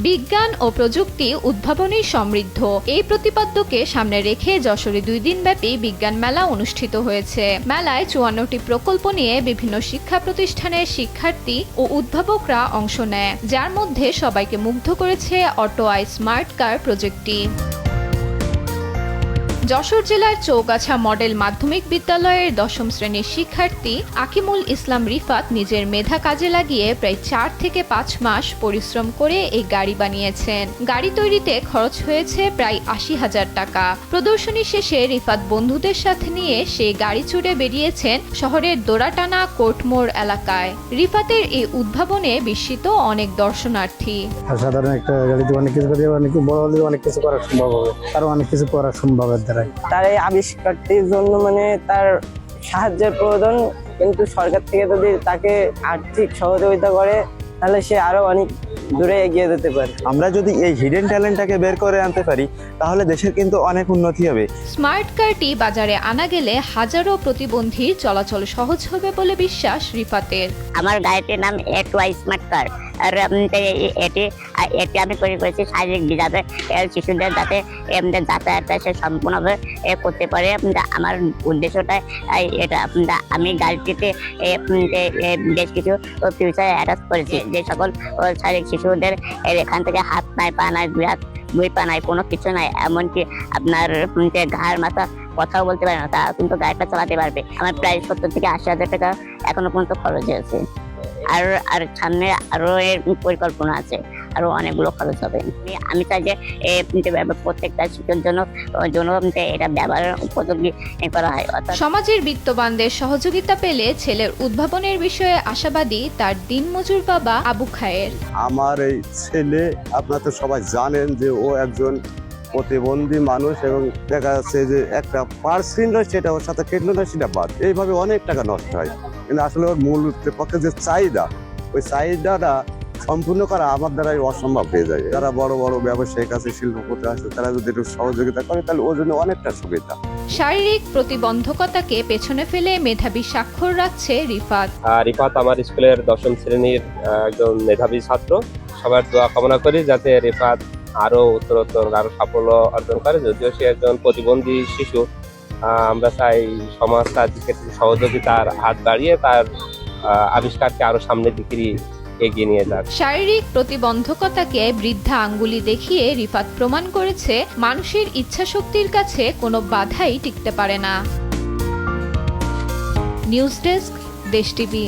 বিজ্ঞান ও প্রযুক্তি উদ্ভাবনী সমৃদ্ধ এই প্রতিপাদ্যকে সামনে রেখে যশোরে 2 দিনব্যাপী বিজ্ঞান মেলা অনুষ্ঠিত হয়েছে। মেলায় 54টি প্রকল্প নিয়ে বিভিন্ন শিক্ষা প্রতিষ্ঠানের শিক্ষার্থী ও উদ্ভাবকরা অংশ নেয়, যার মধ্যে সবাইকে মুগ্ধ করেছে অটোআই স্মার্ট কার প্রজেক্টটি। যশোর জেলার চৌগাছা মডেল মাধ্যমিক বিদ্যালয়ের 10ম শ্রেণীর শিক্ষার্থী আকিমুল ইসলাম রিফাত নিজের মেধা কাজে লাগিয়ে প্রায় 4 থেকে 5 মাস পরিশ্রম করে এই গাড়ি বানিয়েছেন। গাড়ি তৈরিতে খরচ হয়েছে প্রায় 80,000 টাকা। প্রদর্শনী শেষে রিফাত বন্ধুদের সাথে নিয়ে সেই গাড়ি চড়ে বেরিয়েছেন শহরের দোরাটানা কোর্টমোড় এলাকায়। রিফাতের এই উদ্ভাবনে বিস্মিত অনেক দর্শনার্থী। সাধারণ একটা গাড়িতে অনেক কিছু করতে অনেক বড় হলে অনেক কিছু করা সম্ভব হবে, আরো অনেক কিছু করা সম্ভব। তার এই আবিষ্কারটির জন্য তার সাহায্যের প্রয়োজন, কিন্তু সরকার থেকে যদি তাকে আর্থিক সহযোগিতা করে তাহলে সে আরো অনেক দূরে এগিয়ে যেতে পারে। আমরা যদি এই হিডেন ট্যালেন্টটাকে বের করে আনতে পারি তাহলে দেশের কিন্তু অনেক উন্নতি হবে। স্মার্ট কারটি বাজারে আনা গেলে হাজারো প্রতিবন্ধীর চলাচল সহজ হবে বলে বিশ্বাস রিফাতের। আমার গাড়িটির নাম অটোআই স্মার্ট কার। আর এটি আমি তৈরি করেছি শারীরিক বিভাগে শিশুদের যাতে যাতায়াতটা সে সম্পূর্ণভাবে করতে পারে। আমার উদ্দেশ্যটা এটা। আমি গাড়িটিতে বেশ কিছু ফিউচার অ্যাটাচ করেছি, যে সকল শারীরিক শিশুদের এখান থেকে হাত নাই, পা নাই, দুই পা নাই, কোনো কিছু নাই, এমনকি আপনার ঘাড় মাথা কথাও বলতে পারে না, তা কিন্তু গাড়িটা চালাতে পারবে। আমার প্রায় 70 থেকে 80,000 টাকা এখনো পর্যন্ত খরচ হয়েছে। আর সামনে আরো এর পরিকল্পনা আছে, আরো অনেকগুলো খরচ হবে। আমি চাই যে প্রত্যেকটা শিশুর জন্য এটা ব্যবহারের উপযোগী করা হয়। সমাজের বিত্তবানদের সহযোগিতা পেলে ছেলের উদ্ভাবনের বিষয়ে আশাবাদী তার দিনমজুর বাবা আবু খায়ের। আমার এই ছেলে, আপনারা তো সবাই জানেন যে ও একজন প্রতিবন্ধী মানুষ, এবং দেখা যাচ্ছে যে একটা পার্স কিনলো সেটা ওর সাথে কিনলো না, সেটা বাদ। এইভাবে অনেক টাকা নষ্ট হয়, কিন্তু আসলে ওর মূল পক্ষে যে চাহিদা, ওই চাহিদাটা সম্পূর্ণ করা আমার দ্বারাই অসম্ভব হয়ে যায়। যারা বড় বড় ব্যবসায়িক আছে, শিল্পপতি আছে, তারা যদি একটু সহযোগিতা করে তাহলে ওর জন্য অনেকটা সুবিধা। শারীরিক প্রতিবন্ধকতাকে পেছনে ফেলে মেধাবী স্বাক্ষর রাখছে রিফাত। রিফাত আমার স্কুলের 10ম শ্রেণীর একজন মেধাবী ছাত্র। সবার দোয়া কামনা করি যাতে রিফাত আরো উত্তরোত্তর আরো সাফল্য অর্জন করে। যদিও সে একজন প্রতিবন্ধী শিশু, আমরা চাই সমাজ তার দিকে সহযোগিতার হাত বাড়িয়ে তার আবিষ্কারকে আরো সামনের দিকে এগিয়ে নিয়ে যাক। শারীরিক প্রতিবন্ধকতাকে বৃদ্ধা আঙ্গুলি দেখিয়ে রিফাত প্রমাণ করেছে মানুষের ইচ্ছাশক্তির কাছে কোনো বাধাই টিকতে পারে না। নিউজ ডেস্ক, দেশ টিভি।